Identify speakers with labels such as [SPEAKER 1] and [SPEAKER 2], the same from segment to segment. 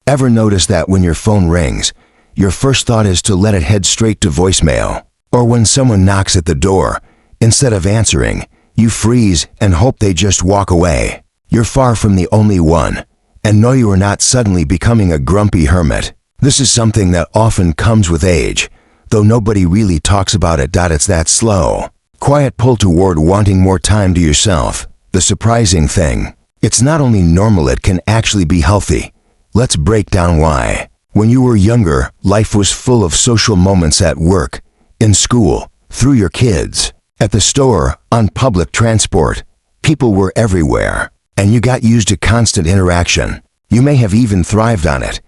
[SPEAKER 1] Ever notice that when your phone rings, your first thought is to let it head straight to voicemail? Or when someone knocks at the door, instead of answering, you freeze and hope they just walk away? You're far from the only one. And no, you are not suddenly becoming a grumpy hermit. This is something that often comes with age, though nobody really talks about it. It's that slow, quiet pull toward wanting more time to yourself. The surprising thing, it's not only normal, it can actually be healthy. Let's break down why. When you were younger, life was full of social moments at work, in school, through your kids, at the store, on public transport. People were everywhere, and you got used to constant interaction. You may have even thrived on it.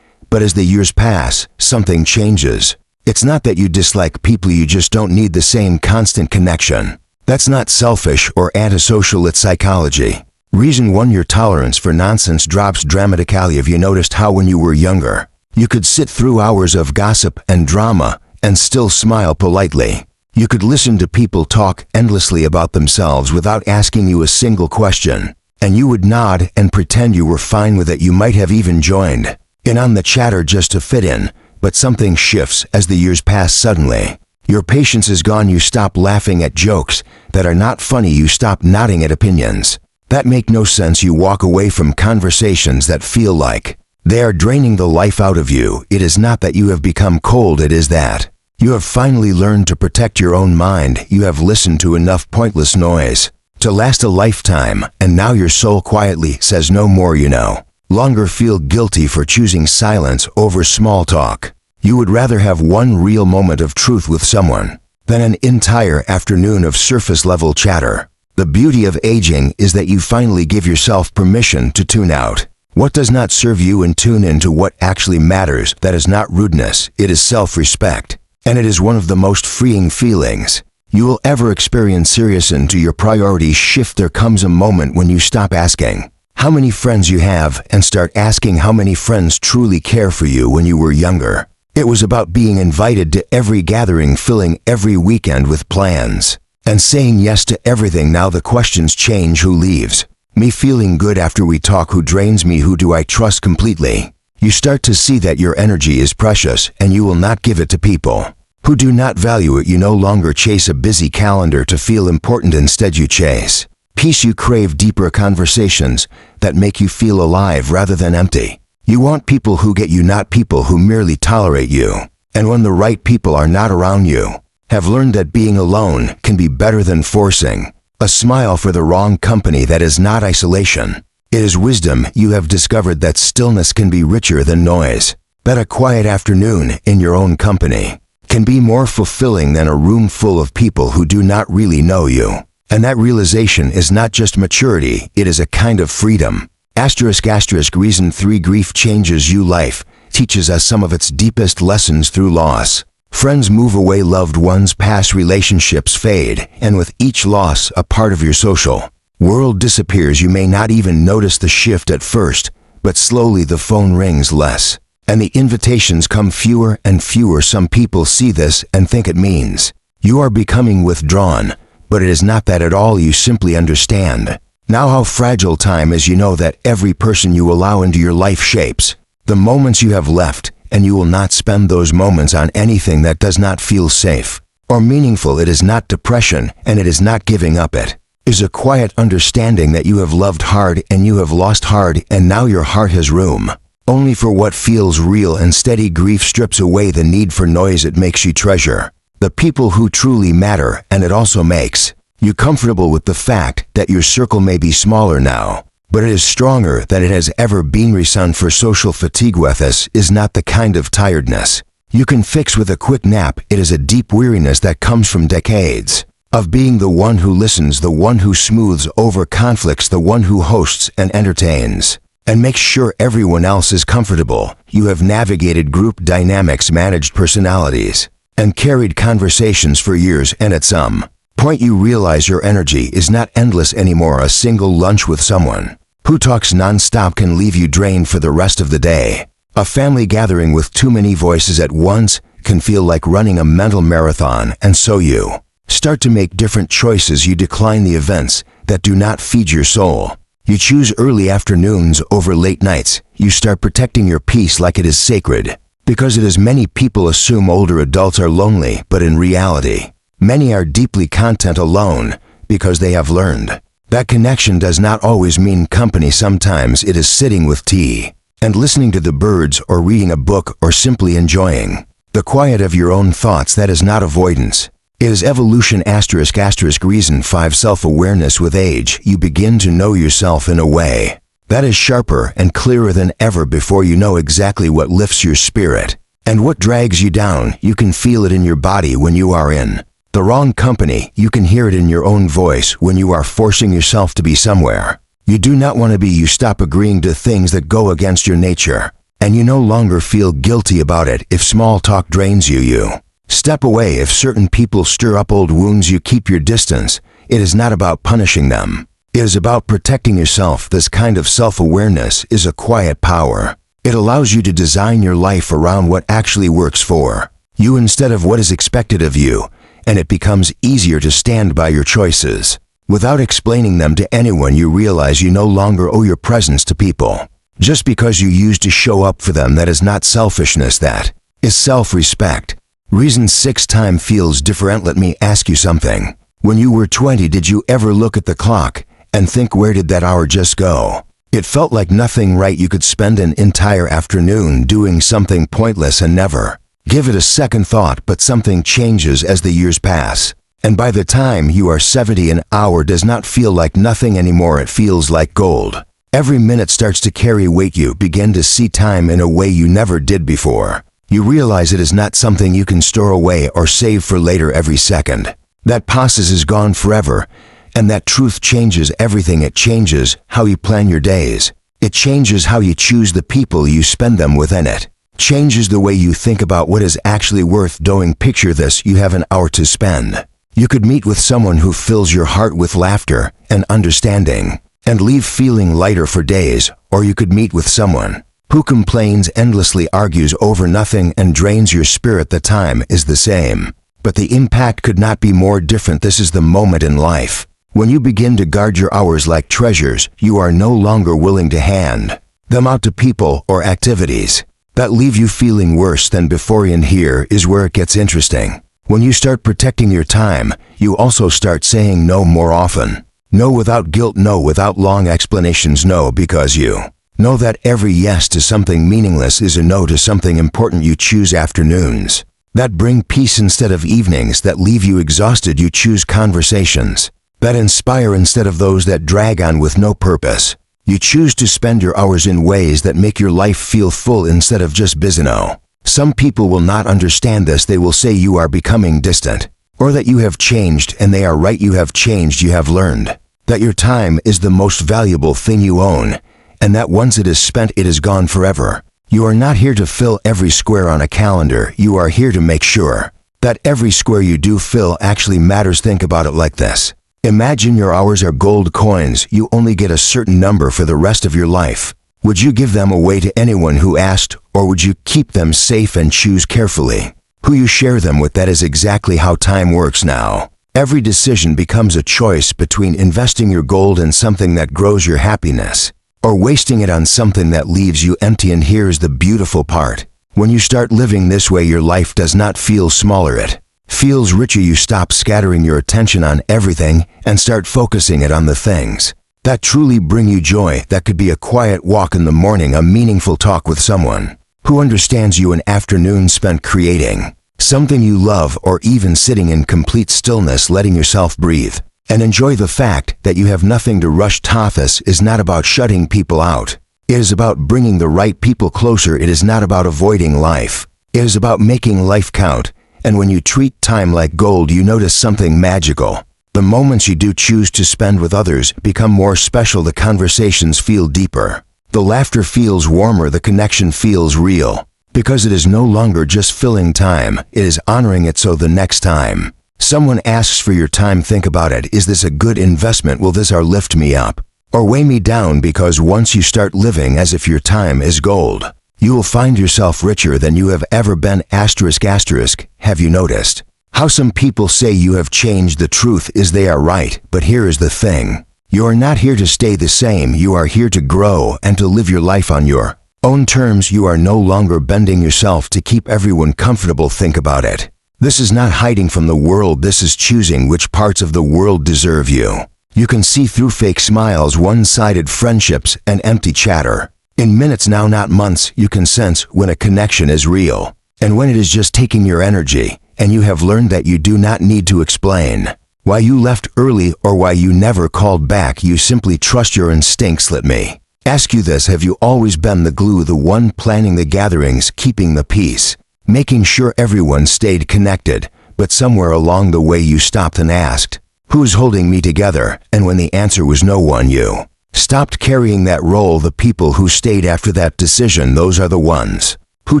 [SPEAKER 1] But as the years pass, something changes. It's not that you dislike people, you just don't need the same constant connection. That's not selfish or antisocial, it's psychology. Reason 1, your tolerance for nonsense drops dramatically. Have you noticed how when you were younger, you could sit through hours of gossip and drama and still smile politely? You could listen to people talk endlessly about themselves without asking you a single question, and you would nod and pretend you were fine with it. You might have even joined in on the chatter just to fit in, but something shifts as the years pass. Suddenly, your patience is gone. You stop laughing at jokes that are not funny. You stop nodding at opinions that make no sense. You walk away from conversations that feel like they are draining the life out of you. It is not that you have become cold, it is that you have finally learned to protect your own mind. You have listened to enough pointless noise to last a lifetime, and now your soul quietly says no more. You no longer feel guilty for choosing silence over small talk. You would rather have one real moment of truth with someone than an entire afternoon of surface-level chatter. The beauty of aging is that you finally give yourself permission to tune out what does not serve you and tune into what actually matters. That is not rudeness, it is self-respect. And it is one of the most freeing feelings you will ever experience. Serious into your priorities shift. There comes a moment when you stop asking how many friends you have and start asking how many friends truly care for you. When you were younger, it was about being invited to every gathering, filling every weekend with plans, and saying yes to everything. Now the questions change. Who leaves me feeling good after we talk? Who drains me? Who do I trust completely? You start to see that your energy is precious and you will not give it to people who do not value it. You no longer chase a busy calendar to feel important. Instead, you chase peace. You crave deeper conversations that make you feel alive rather than empty. You want people who get you, not people who merely tolerate you. And when the right people are not around, you have learned that being alone can be better than forcing a smile for the wrong company. That is not isolation, it is wisdom. You have discovered that stillness can be richer than noise, that a quiet afternoon in your own company can be more fulfilling than a room full of people who do not really know you. And that realization is not just maturity, it is a kind of freedom. Reason 3, grief changes you. Life teaches us some of its deepest lessons through loss. Friends move away, loved ones pass, relationships fade, and with each loss, a part of your social world disappears. You may not even notice the shift at first, but slowly the phone rings less, and the invitations come fewer and fewer. Some people see this and think it means you are becoming withdrawn, but it is not that at all. You simply understand now how fragile time is. You know that every person you allow into your life shapes the moments you have left, and you will not spend those moments on anything that does not feel safe or meaningful. It is not depression, and it is not giving up. It is a quiet understanding that you have loved hard and you have lost hard, and now your heart has room only for what feels real and steady. Grief strips away the need for noise. It makes you treasure the people who truly matter, and it also makes you comfortable with the fact that your circle may be smaller now, but it is stronger than it has ever been. Reason for social fatigue. This is not the kind of tiredness you can fix with a quick nap. It is a deep weariness that comes from decades of being the one who listens, the one who smooths over conflicts, the one who hosts and entertains and makes sure everyone else is comfortable. You have navigated group dynamics, managed personalities, and carried conversations for years, and at some point you realize your energy is not endless anymore. A single lunch with someone who talks non-stop can leave you drained for the rest of the day. A family gathering with too many voices at once can feel like running a mental marathon, and so you start to make different choices. You decline the events that do not feed your soul. You choose early afternoons over late nights. You start protecting your peace like it is sacred. Because it is many people assume older adults are lonely, but in reality, many are deeply content alone because they have learned that connection does not always mean company. Sometimes it is sitting with tea and listening to the birds, or reading a book, or simply enjoying the quiet of your own thoughts. That is not avoidance. It is evolution. Reason 5. Self-awareness. With age, you begin to know yourself in a way that is sharper and clearer than ever before. You know exactly what lifts your spirit and what drags you down. You can feel it in your body when you are in the wrong company. You can hear it in your own voice when you are forcing yourself to be somewhere you do not want to be. You stop agreeing to things that go against your nature, and you no longer feel guilty about it. If small talk drains you, you step away. If certain people stir up old wounds, you keep your distance. It is not about punishing them. It is about protecting yourself. This kind of self-awareness is a quiet power. It allows you to design your life around what actually works for you instead of what is expected of you, and it becomes easier to stand by your choices. Without explaining them to anyone, you realize you no longer owe your presence to people just because you used to show up for them. That is not selfishness. That is self-respect. Reason 6. Time feels different. Let me ask you something. When you were 20, did you ever look at the clock and think, where did that hour just go? It felt like nothing, right? You could spend an entire afternoon doing something pointless and never give it a second thought, but something changes as the years pass. And by the time you are 70, an hour does not feel like nothing anymore. It feels like gold. Every minute starts to carry weight. You begin to see time in a way you never did before. You realize it is not something you can store away or save for later. Every second that passes is gone forever, and that truth changes everything. It changes how you plan your days. It changes how you choose the people you spend them with, and it changes the way you think about what is actually worth doing. Picture this. You have an hour to spend. You could meet with someone who fills your heart with laughter and understanding and leave feeling lighter for days, or you could meet with someone who complains endlessly, argues over nothing, and drains your spirit. The time is the same, but the impact could not be more different. This is the moment in life when you begin to guard your hours like treasures. You are no longer willing to hand them out to people or activities that leave you feeling worse than before. And here is where it gets interesting. When you start protecting your time, you also start saying no more often. No without guilt, no without long explanations, no because you know that every yes to something meaningless is a no to something important. You choose afternoons that bring peace instead of evenings that leave you exhausted. You choose conversations that inspire instead of those that drag on with no purpose. You choose to spend your hours in ways that make your life feel full instead of just busy. No. Some people will not understand this. They will say you are becoming distant, or that you have changed, and they are right. You have changed. You have learned that your time is the most valuable thing you own, and that once it is spent, it is gone forever. You are not here to fill every square on a calendar. You are here to make sure that every square you do fill actually matters. Think about it like this. Imagine your hours are gold coins. You only get a certain number for the rest of your life. Would you give them away to anyone who asked, or would you keep them safe and choose carefully who you share them with? That is exactly how time works now. Every decision becomes a choice between investing your gold in something that grows your happiness, or wasting it on something that leaves you empty. And here's the beautiful part. When you start living this way, your life does not feel smaller. It feels richer. You stop scattering your attention on everything and start focusing it on the things that truly bring you joy. That could be a quiet walk in the morning, a meaningful talk with someone who understands you, an afternoon spent creating something you love, or even sitting in complete stillness, letting yourself breathe and enjoy the fact that you have nothing to rush. This is not about shutting people out. It is about bringing the right people closer. It is not about avoiding life. It is about making life count. And when you treat time like gold, you notice something magical. The moments you do choose to spend with others become more special. The conversations feel deeper. The laughter feels warmer. The connection feels real. Because it is no longer just filling time, it is honoring it. So the next time someone asks for your time, think about it. Is this a good investment? Will this lift me up or weigh me down? Because once you start living as if your time is gold, you will find yourself richer than you have ever been. Have you noticed how some people say you have changed? The truth is they are right, but here is the thing. You are not here to stay the same, you are here to grow and to live your life on your own terms. You are no longer bending yourself to keep everyone comfortable. Think about it. This is not hiding from the world, this is choosing which parts of the world deserve you. You can see through fake smiles, one-sided friendships, and empty chatter. In minutes now, not months, you can sense when a connection is real, and when it is just taking your energy, and you have learned that you do not need to explain why you left early or why you never called back. You simply trust your instincts. Let me ask you this: have you always been the glue, the one planning the gatherings, keeping the peace, making sure everyone stayed connected, but somewhere along the way you stopped and asked, who's holding me together? And when the answer was no one, you stopped carrying that role. The people who stayed after that decision, those are the ones who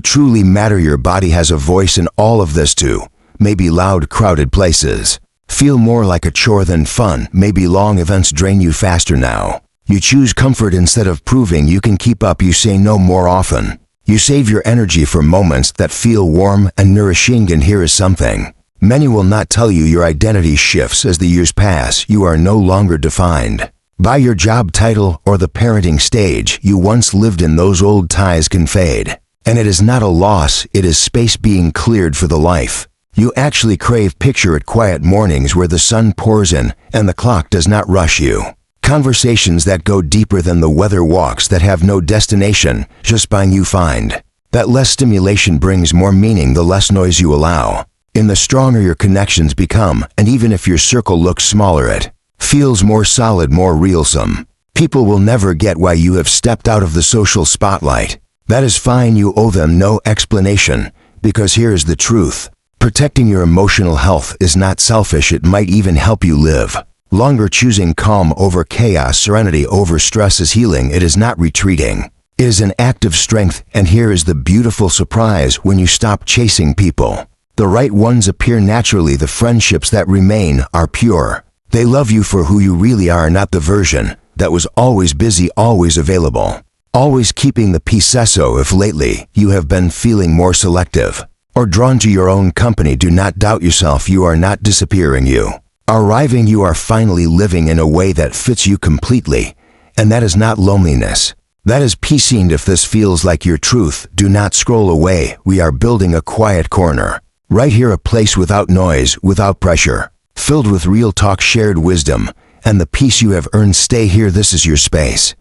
[SPEAKER 1] truly matter. Your body has a voice in all of this too. Maybe loud, crowded places feel more like a chore than fun. Maybe long events drain you faster now. You choose comfort instead of proving you can keep up. You say no more often. You save your energy for moments that feel warm and nourishing. And here is something many will not tell you: your identity shifts as the years pass. You are no longer defined by your job title or the parenting stage you once lived in. Those old ties can fade, and it is not a loss, it is space being cleared for the life you actually crave. Picture it: quiet mornings where the sun pours in and the clock does not rush you. Conversations that go deeper than the weather, walks that have no destination, just buying. You find that less stimulation brings more meaning, the less noise you allow, and the stronger your connections become. And even if your circle looks smaller, it feels more solid, more real. Some people will never get why you have stepped out of the social spotlight. That is fine, you owe them no explanation, because here is the truth: protecting your emotional health is not selfish, it might even help you live longer. Choosing calm over chaos, serenity over stress is healing. It is not retreating, it is an act of strength. And here is the beautiful surprise: when you stop chasing people, the right ones appear naturally. The friendships that remain are pure. They love you for who you really are, not the version that was always busy, always available, always keeping the peace. So if lately you have been feeling more selective or drawn to your own company, do not doubt yourself. You are not disappearing, you are arriving. You are finally living in a way that fits you completely, and that is not loneliness, that is peace. And if this feels like your truth, do not scroll away. We are building a quiet corner right here, a place without noise, without pressure, filled with real talk, shared wisdom, and the peace you have earned. Stay here, this is your space.